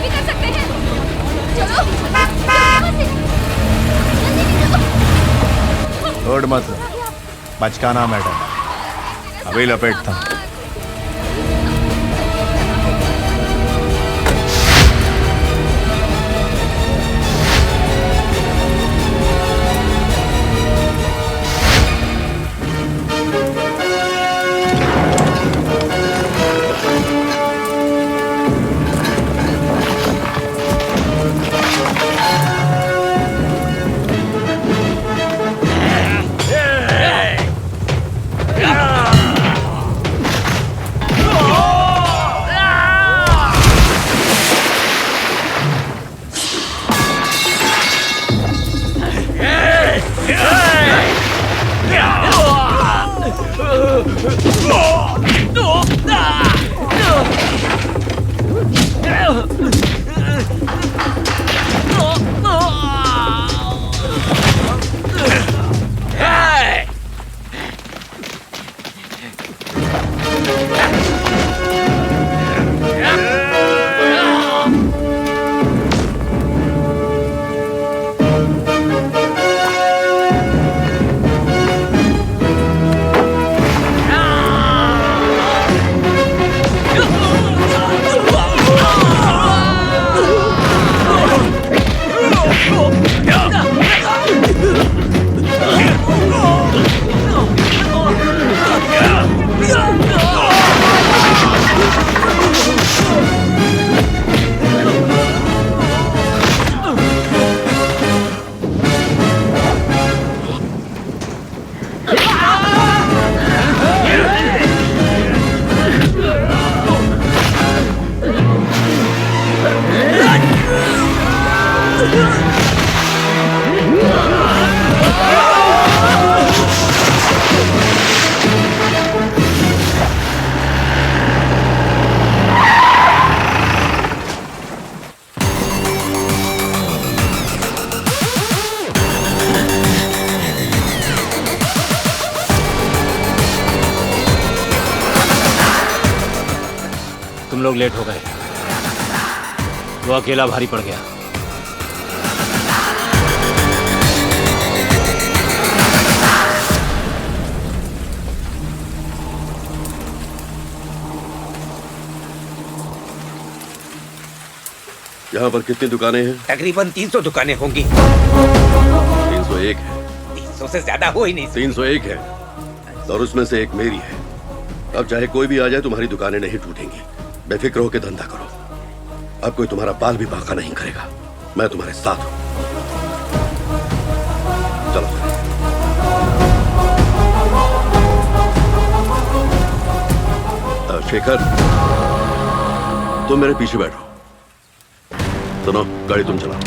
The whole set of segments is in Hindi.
नहीं कर सकते हैं। चलो, चलो यहाँ से। जल्दी निकलो। छोड़ मत, बचकाना मैडम, अभी लपेटता हूं। तुम लोग लेट हो गए, वो अकेला भारी पड़ गया। यहाँ पर कितनी दुकानें हैं? तकरीबन 300 दुकानें होंगी। 301 है। 300 से ज्यादा हो ही नहीं सकती। 301 है और उसमें से एक मेरी है। अब चाहे कोई भी आ जाए तुम्हारी दुकानें नहीं टूटेंगी। बेफिक्र होकर धंधा करो, अब कोई तुम्हारा बाल भी बांका नहीं करेगा। मैं तुम्हारे साथ हूं। चलो शेखर, तुम मेरे पीछे बैठो। सुनो, गाड़ी तुम चलाओ।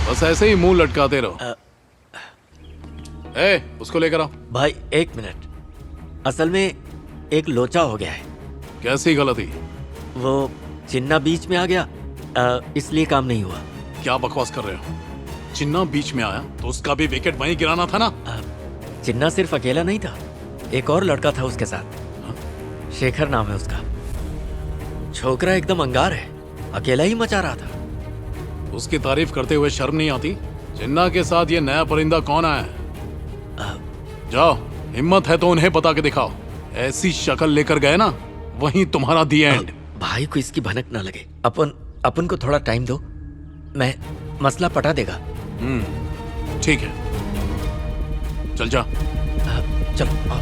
बस ऐसे ही मुंह लटकाते रहो। उसको लेकर आओ। भाई एक मिनट, असल में एक लोचा हो गया है। कैसी गलती? वो चिन्ना बीच में आ गया, इसलिए काम नहीं हुआ। क्या बकवास कर रहे हो? चिन्ना बीच में आया तो उसका भी विकेट वहीं गिराना था ना। चिन्ना सिर्फ अकेला नहीं था, एक और लड़का था उसके साथ। शेखर नाम है उसका। छोकरा एकदम अंगार है, अकेला ही मचा रहा था। उसकी तारीफ करते हुए शर्म नहीं आती? चिन्ना के साथ ये नया परिंदा कौन आया है? जाओ, हिम्मत है तो उन्हें बता के दिखाओ। ऐसी शक्ल लेकर गए ना, वहीं तुम्हारा दी एंड। भाई को इसकी भनक ना लगे। अपन को थोड़ा टाइम दो, मैं मसला पटा देगा। ठीक है, चल जा। चलो आओ।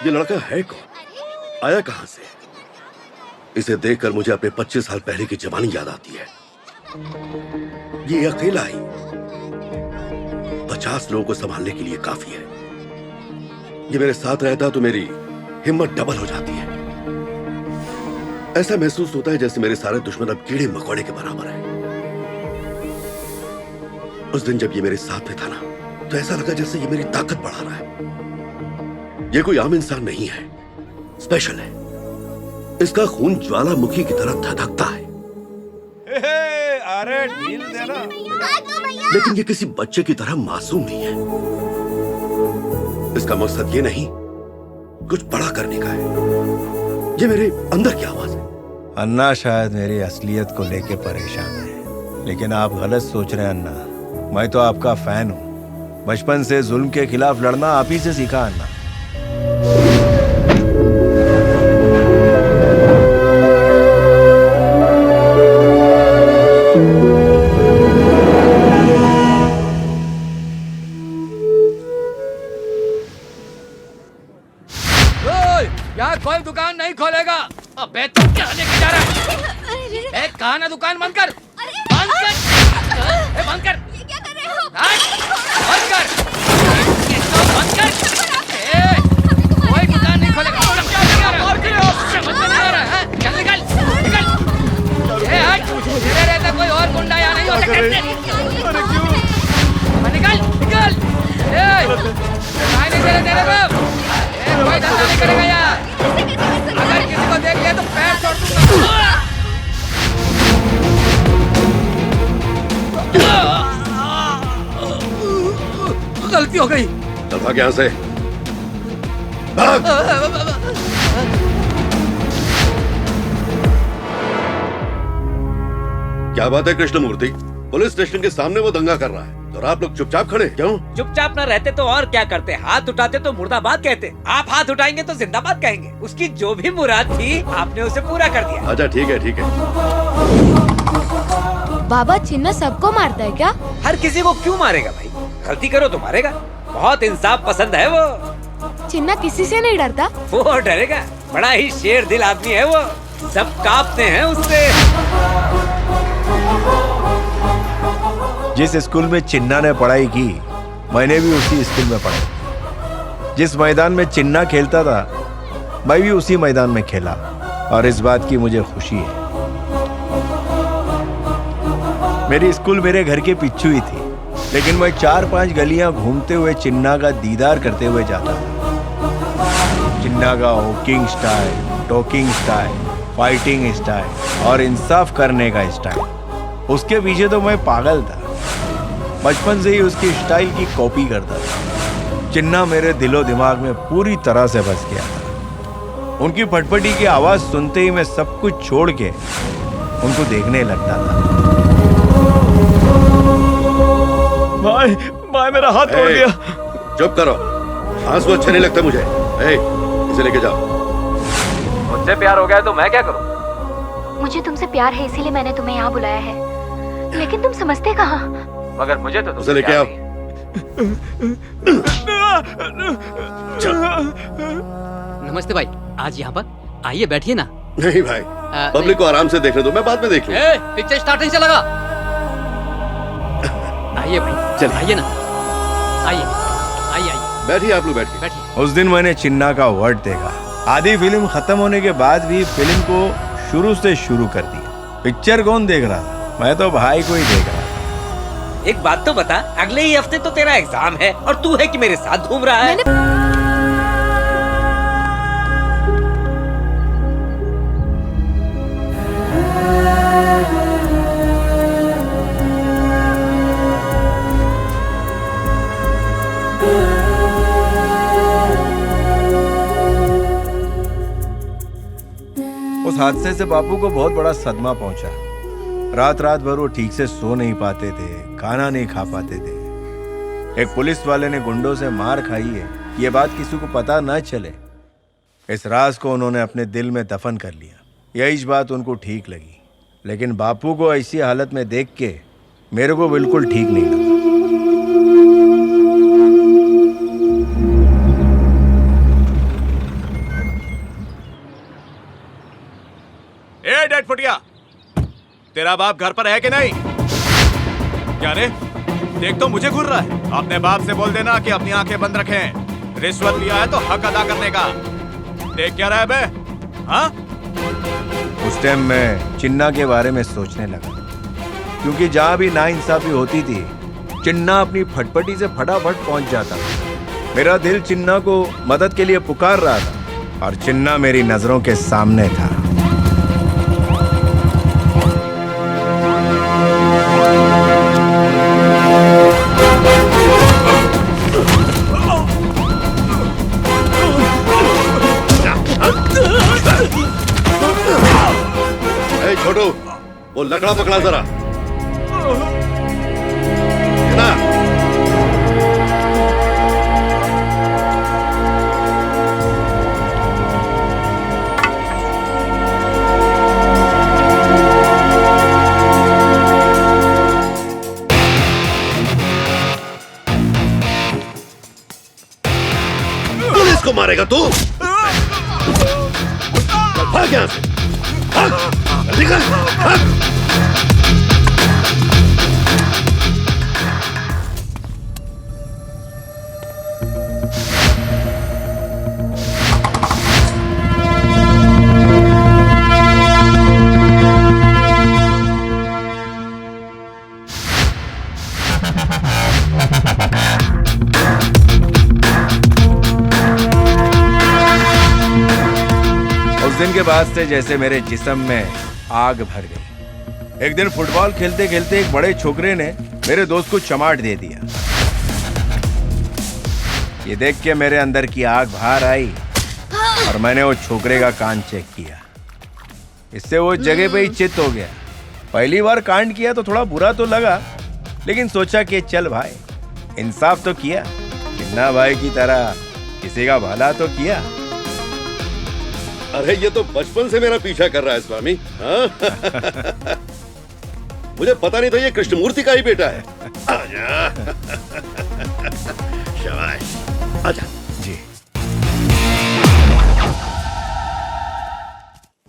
ये लड़का है कौन? आया कहां से? इसे देखकर मुझे अपने 25 साल पहले की जवानी याद आती है। ये अकेला ही 50 लोगों को संभालने के लिए काफी है। ये मेरे साथ रहता तो मेरी हिम्मत डबल हो जाती है। ऐसा महसूस होता है जैसे मेरे सारे दुश्मन अब कीड़े मकोड़े के बराबर हैं। उस दिन जब ये मेरे साथ में था ना, तो ऐसा लगा जैसे ये मेरी ताकत बढ़ा रहा है। ये कोई आम इंसान नहीं है, स्पेशल है। इसका खून ज्वालामुखी की तरह धधकता है, अरे ढील देना। लेकिन ये किसी बच्चे की तरह मासूम नहीं है। इसका मकसद ये नहीं कुछ बड़ा करने का है। ये मेरे अंदर की आवाज है। अन्ना शायद मेरी असलियत को लेके परेशान है, लेकिन आप गलत सोच रहे हैं अन्ना। मैं तो आपका फैन हूँ। बचपन से जुल्म के खिलाफ लड़ना आप ही से सीखा अन्ना। यहाँ कोई दुकान नहीं खोलेगा। अबे तू क्या लेके जा रहा है? ए, कहा ना दुकान बंद कर। बंद कर। ए, बंद कर। ये क्या कर रहे हो? बंद कर। ये तो बंद कर। ए, कोई दुकान नहीं खोलेगा। समझ में नहीं आ रहा है? चल निकल, निकल। ए, हट। तेरे रहता कोई और गुंडा यहाँ नहीं हो सकता। निकल, निकल। ए, नहीं तेरे तेरे को। कोई धंधा नहीं करेगा यार। अगर किसी को देख लिया तो पैर तोड़ दूंगा। गलती हो गई। चल भाग यहाँ से, भाग। क्या बात है कृष्णमूर्ति? पुलिस स्टेशन के सामने वो दंगा कर रहा है और आप लोग चुपचाप खड़े क्यों? चुपचाप न रहते तो और क्या करते? हाथ उठाते तो मुर्दाबाद कहते। आप हाथ उठाएंगे तो जिंदाबाद कहेंगे। उसकी जो भी मुराद थी आपने उसे पूरा कर दिया। अच्छा ठीक है, ठीक है। बाबा चिन्ना सबको मारता है क्या? हर किसी को क्यों मारेगा भाई? गलती करो तो मारेगा। बहुत इंसाफ पसंद है वो। चिन्ना किसी से नहीं डरता। वो डरेगा? बड़ा ही शेर दिल आदमी है वो। सब कांपते हैं उससे। जिस स्कूल में चिन्ना ने पढ़ाई की, मैंने भी उसी स्कूल में पढ़ा। जिस मैदान में चिन्ना खेलता था, मैं भी उसी मैदान में खेला, और इस बात की मुझे खुशी है। मेरी स्कूल मेरे घर के पीछे ही थी, लेकिन मैं 4-5 गलियां घूमते हुए चिन्ना का दीदार करते हुए जाता था। चिन्ना का walking style, talking style, fighting style और इंसाफ करने का स्टाइल, उसके पीछे तो मैं पागल था। बचपन से ही उसकी स्टाइल की कॉपी करता था। चिन्ना मेरे दिलो दिमाग में पूरी तरह से बस गया था। उनकी फटफटी की आवाज सुनते ही मैं सब कुछ छोड़ के उनको देखने लगता था। भाई, भाई मेरा हाथ तोड़ दिया। चुप करो, आंसू अच्छे नहीं लगते मुझे। इसे लेके जाओ। मुझसे प्यार हो गया तो मैं क्या करूं? मुझे तुमसे प्यार है, इसीलिए मैंने तुम्हें यहाँ बुलाया है, लेकिन तुम समझते कहाँ? मगर मुझे तो उसे लेके आओ। नमस्ते भाई, आज यहाँ पर आइए, बैठिए ना। नहीं भाई, पब्लिक को आराम से देखने दो, मैं बाद में देख लूंगा। पिक्चर स्टार्टिंग से लगा। आइए भाई, चल आइए ना, आइए आइए आइए, बैठिए, आप लोग बैठिए। बैठिए। उस दिन मैंने चिन्ना का वर्ड देखा। आधी फिल्म खत्म होने के बाद भी फिल्म को शुरू से शुरू कर दिया। पिक्चर कौन देख रहा था? मैं तो भाई को ही देख रहा था। एक बात तो बता, अगले ही हफ्ते तो तेरा एग्जाम है और तू है कि मेरे साथ घूम रहा है। उस हादसे से बापू को बहुत बड़ा सदमा पहुंचा। रात रात भर वो ठीक से सो नहीं पाते थे, खाना नहीं खा पाते थे। एक पुलिस वाले ने गुंडों से मार खाई है, ये बात किसी को पता न चले, इस राज को उन्होंने अपने दिल में दफन कर लिया। यही बात उनको ठीक लगी, लेकिन बापू को ऐसी हालत में देख के मेरे को बिल्कुल ठीक नहीं लगा। ए डेड फुटिया, तेरा बाप घर पर है कि नहीं? क्या रे, देख तो मुझे घूर रहा है। अपने बाप से बोल देना कि अपनी आंखें बंद रखें। रिश्वत लिया है तो हक अदा करने का। देख क्या रहा है बे? हाँ? उस टाइम मैं चिन्ना के बारे में सोचने लगा, क्योंकि जहां भी नाइंसाफी होती थी, चिन्ना अपनी फटफटी से फटाफट पहुंच जाता। मेरा दिल चिन्ना को मदद के लिए पुकार रहा था और चिन्ना मेरी नजरों के सामने था। वो लकड़ा पकड़ा जरा। ना पुलिस को मारेगा तू? भाग यहां से, भाग, निकल, भाग। उस दिन के बाद से जैसे मेरे जिस्म में आग भर गई। एक दिन फुटबॉल खेलते खेलते एक बड़े छोकरे ने मेरे दोस्त को चमाट दे दिया। ये देख के मेरे अंदर की आग बाहर आई और मैंने वो छोकरे का कान चेक किया। इससे वो जगह पे ही चित हो गया। पहली बार कांड किया तो थोड़ा बुरा तो लगा, लेकिन सोचा कि चल भाई इंसाफ तो किया, चिन्ना भाई की तरह किसी का भला तो किया। अरे ये तो बचपन से मेरा पीछा कर रहा है स्वामी। हाँ? मुझे पता नहीं था ये कृष्णमूर्ति का ही बेटा है। आजा। शाबाश।